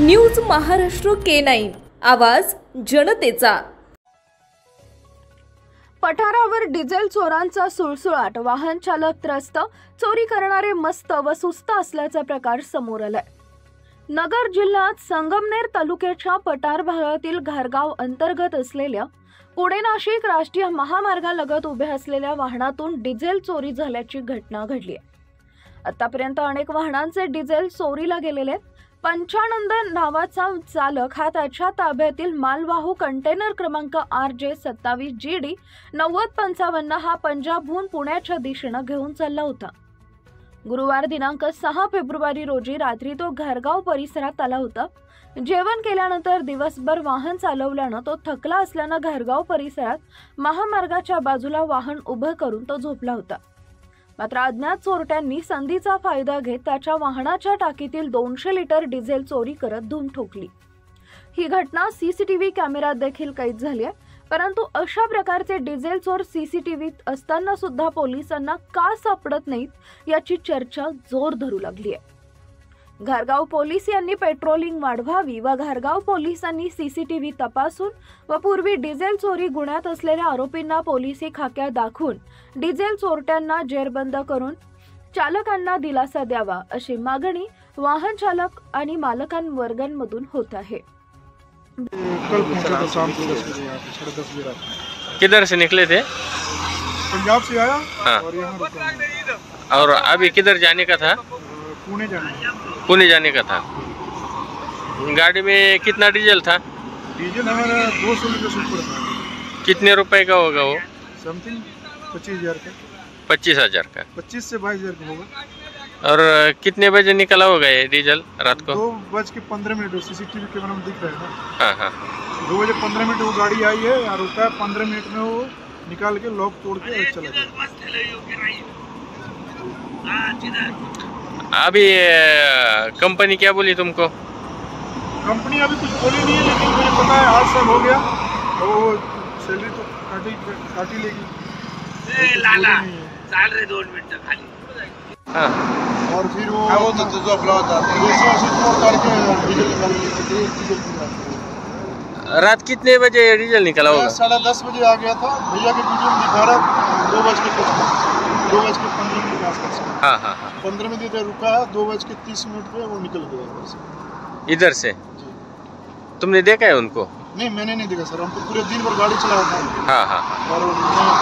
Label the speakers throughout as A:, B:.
A: News Maharashtra K9 आवाज जनतेचा।
B: पठारावर डिझेल चोरांचा सुळसुळाट, वाहन चालक त्रस्त, चोरी करणारे मस्त व सुस्त असल्याचा प्रकार समोर आलाय। नगर जिल्ह्यात संगमनेर तालुक्याच्या पठार भागातील घारगाव अंतर्गत असलेल्या पुणे नाशिक राष्ट्रीय महामार्गालगत उभे असलेल्या वाहनातून डिझेल चोरी झाल्याची घटना घडली आहे। आतापर्यंत अनेक वाहनांचे डिझेल चोरीला गेलेले आहेत। पंचानंद नावाचा चालक हा त्याच्या ताब्यातील मालवाहू कंटेनर क्रमांक RJ27GD 9055 हा पंजाबहून पुण्याच्या दिशेने घेऊन चालला होता। गुरुवार दिनांक 6 फेब्रुवारी रोजी रात्री तो घारगाव परिसरात आला होता। जेवण केल्यानंतर दिवसभर वाहन चालवल्याने तो थकला असल्याने घारगाव परिसरात महामार्गाच्या बाजूला वाहन उभे करून तो झोपला होता। मात्र अज्ञात चोरट्यांनी संधीचा फायदा घेत त्याच्या वाहनाच्या टाकीतील 200 लिटर डिझेल चोरी करत धूम ठोकली। ही घटना CCTV कॅमेऱ्यात देखील कैद झाली आहे। परंतु अशा प्रकारचे डिझेल चोर CCTVत असताना सुद्धा पोलिसांना का सापडत नाहीत याची चर्चा जोर धरू लागली आहे। घारगाव पोलीस यांनी पेट्रोलिंग वाढवावी व घारगाव पोलिसांनी CCTV तपासून व पूर्वी डिझेल चोरी गुन्ह्यात असलेल्या आरोपींना पोलिसी खाक्या दाखवून डिझेल चोरट्यांना जेरबंद करून चालकांना दिलासा द्यावा अशी मागणी वाहन चालक आणि मालकांवर्गांमधून होत आहे।
C: किधर से निकले थे?
D: पंजाब से आया।
C: हाँ।
D: और यहाँ रुका।
C: और अभी किधर जाने का था? पुणे जाने का था। गाड़ी में कितना डीजल था?
D: डीजल हमारा 200 लीटर से ऊपर था।
C: कितने रुपए का होगा वो?
D: समथिंग 25,000 का।
C: 25,000 का।
D: 25 से 22,000 का होगा।
C: और कितने बजे निकला होगा ये डीजल रात को?
D: 2:15 CCTV कैमरा में दिख रहा है।
C: हाँ हाँ।
D: 2:15 वो गाड़ी आई है और रुका 15 मिनट में वो निकाल के लॉक तोड़ के चला गया।
C: अभी कंपनी क्या बोली तुमको?
D: कंपनी अभी कुछ बोली नहीं है, लेकिन मुझे पता है हादसा हो गया तो वो सैलरी तो काटी लेगी।
E: लाला चाल रहे 2 मिनट खाली।
C: हाँ।
D: और फिर वो तो अपना
C: रात कितने बजे डीजल निकला होगा?
D: 10:30 बजे आ गया था। भैया के वीडियो में दिखा रहा 2:15 के आसपास।
C: हाँ हाँ हाँ।
D: 15 मिनट रुका, 2:30 पे वो निकल गया
C: इधर से। तुमने देखा है उनको?
D: नहीं, मैंने नहीं देखा सर। हम तो पूरे दिन भर गाड़ी चला रहा था।
C: हाँ हाँ।
D: और मैं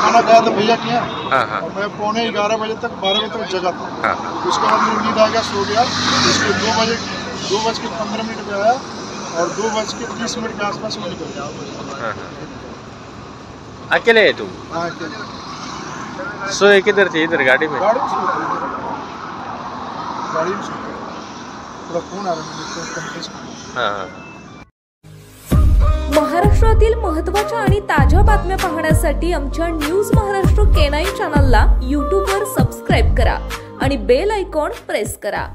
D: खाना खाया था भैया के यहाँ।
C: हाँ हाँ।
D: और मैं 11:45 बजे तक 12 बजे तक जगा था।
C: हाँ।
D: उसके बाद मुझे नींद आ गया, सो गया। उसके 2:15 पे आया और 2:30 के आसपास वो निकल गया।
C: हाँ हाँ। अकेले है तुम?
D: हाँ,
C: सोए किधर थे? इधर गाड़ी में?
D: गाड़ी में थोड़ा फोन आ रहा है।
C: हाँ।
A: महाराष्ट्रातील महत्त्वाच्या आणि ताज्या बातम्या पाहण्यासाठी आमच्या न्यूज महाराष्ट्र K9 चॅनलला YouTube वर सबस्क्राइब करा आणि बेल आयकॉन प्रेस करा।